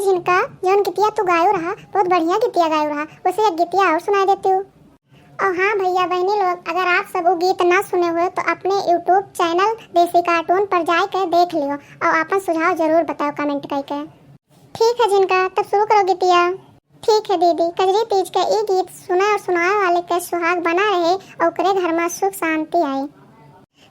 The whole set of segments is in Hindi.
झिनका जौन गीतिया तू गायो रहा बहुत बढ़िया गीतिया गायो रहा, उसे एक गीतिया और सुनाई देती हूँ। और हाँ भैया बहनी लोग, अगर आप सब वो गीत ना सुने हुए तो अपने यूट्यूब चैनल देसी कार्टून पर जाकर देख लियो और अपन सुझाव जरूर बताओ कमेंट करके। ठीक है झिनका, तब शुरू करो गीतिया। ठीक है दीदी, कजरी तीज के ये गीत सुना और सुनाए वाले के सुहाग बना रहे और ओकरे घर में सुख शांति आई।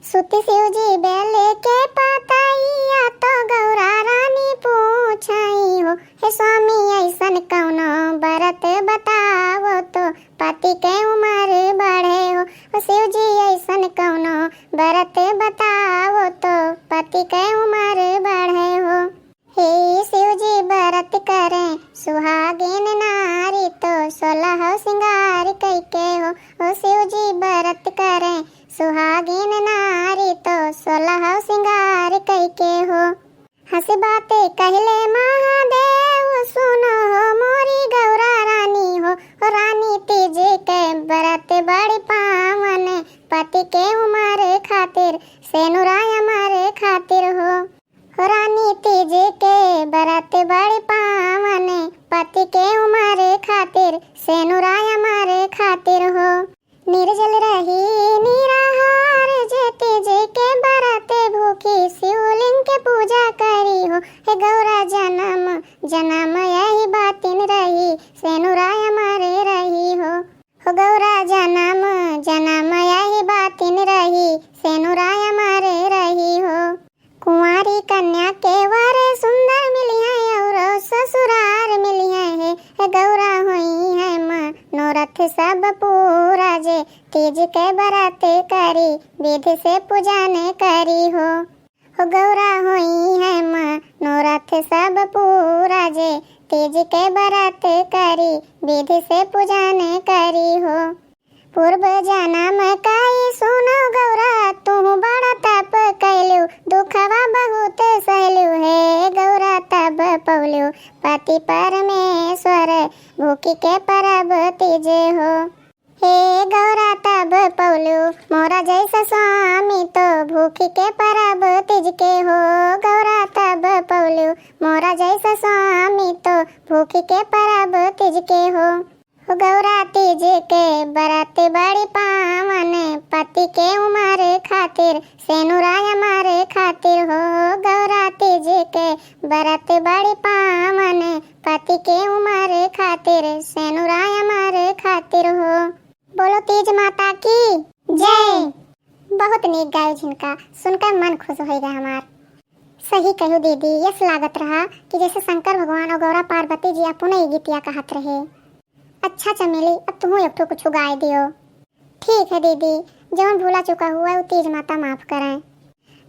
सुती शिव जी बेले के पतैया तो गौरा रानी पूछाई हो, हे स्वामी ऐसन कौनो बरत बताओ तो पति के उम्र बढ़े हो शिव जी ऐसन कौनो बरत बताओ तो पति के उम्र बढ़े हो। हे शिव जी बरत करें सुहागिन नारी तो 16 सिंगार कैके हो शिव जी बरत करें सुहागिन नारी तो 16 सिंगार कैके हो। हंसी बातें कहले महादेव सुनो हो मोरी गौरा रानी हो रानी तीज के बरत बड़ी पावन पति के उम्र खातिर सेनुराय हमारे खातिर हो रानी तीज के बरत बड़ी पावन पति के उम्र खातिर सेनुराय हमारे खातिर हो। निर्जल रही निराहार जे तीज के बरत भूखी शिवलिंग के पूजा करी हो हे गौरा जन्म जन्म यही बातिन रही सेनुराय हमारे रही हो गौरा जन्म जन्म यही बातिन रही सेनुराय हमारे रही हो। कुंवारी कन्या के वर सुंदर मिली है और ससुरार मिली है गौरा हुई है मनोरथ सब पूरा जे तीज के बरत करी विधि से पूजन करी हो गौरा हुई है मनोरथ सब पूरा जे तीज के बरत करी विधि से पूजन करी हो। पूर्व जन्म काई सुनो गौरा तू बड़ा तप कैलू दुखवा बहुत सहलू हे गौरा तब पौलू पति परमेश्वर भूखी के परब तीजे हो हे गौरा तब पौलू मोरा जैसा स्वामी तो भूखी के परब तीज के हो गौरा तब पौलू मोरा जैसा स्वामी तो भूखी के परब तीज के हो गौरा तीज के बरत बड़ी पावन पति के उम्र खातिर सेनुराय हमारे खातिर हो गौरा तीज के बरत बड़ी पावन पति के उम्र खातिर सेनुराय हमारे खातिर हो। बोलो तीज माता की जय। बहुत नीक गायो झिनका, सुनकर मन खुश हो गया हमार। सही कहो दीदी, यस लागत रहा कि जैसे शंकर भगवान और गौरा पार्वती जी अपने गीतिया कहत रहे। अच्छा चमेली, अब तुम एक ठो कुछ गाय दियो। ठीक है दीदी, जौन भूला चुका हुआ वो तीज माता माफ करें।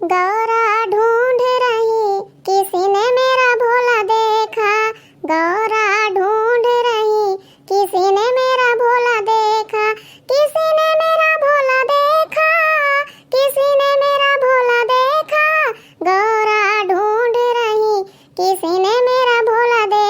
गौरा ढूंढ रही किसी ने मेरा भोला देखा गौरा ढूंढ रही किसी ने मेरा भोला देखा किसी ने मेरा भोला देखा किसी ने मेरा भोला देखा गौरा ढूंढ रही किसी ने मेरा भोला देखा